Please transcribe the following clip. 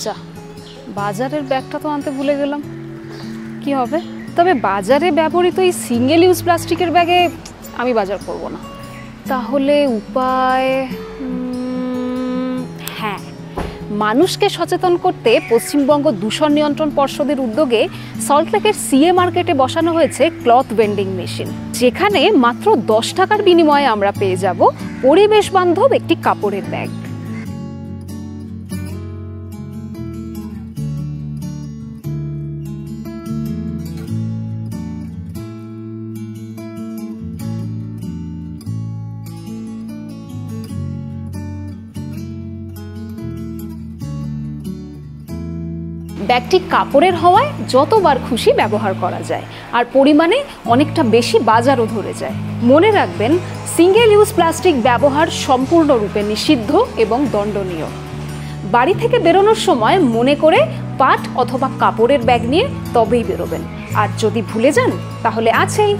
যা, বাজারের ব্যাগটা তো আনতে ভুলে গেলাম। কি হবে? তবে বাজারে ব্যবহৃত এই সিঙ্গেল ইউজ প্লাস্টিকের ব্যাগে আমি বাজার করব না। তাহলে উপায়, হ্যাঁ, মানুষকে সচেতন করতে পশ্চিমবঙ্গ দূষণ নিয়ন্ত্রণ পর্ষদের উদ্যোগে সল্টলেকের সিএ মার্কেটে বসানো হয়েছে ক্লথ ভেন্ডিং মেশিন, যেখানে মাত্র 10 টাকার বিনিময়ে আমরা পেয়ে যাব পরিবেশ বান্ধব একটি কাপড়ের ব্যাগ। ব্যাগটি কাপড়ের হওয়ায় যতবার খুশি ব্যবহার করা যায়, আর পরিমাণে অনেকটা বেশি বাজারও ধরে যায়। মনে রাখবেন, সিঙ্গেল ইউজ প্লাস্টিক ব্যবহার সম্পূর্ণরূপে নিষিদ্ধ এবং দণ্ডনীয়। বাড়ি থেকে বেরোনোর সময় মনে করে পাট অথবা কাপড়ের ব্যাগ নিয়ে তবেই বেরোবেন। আর যদি ভুলে যান তাহলে আছেই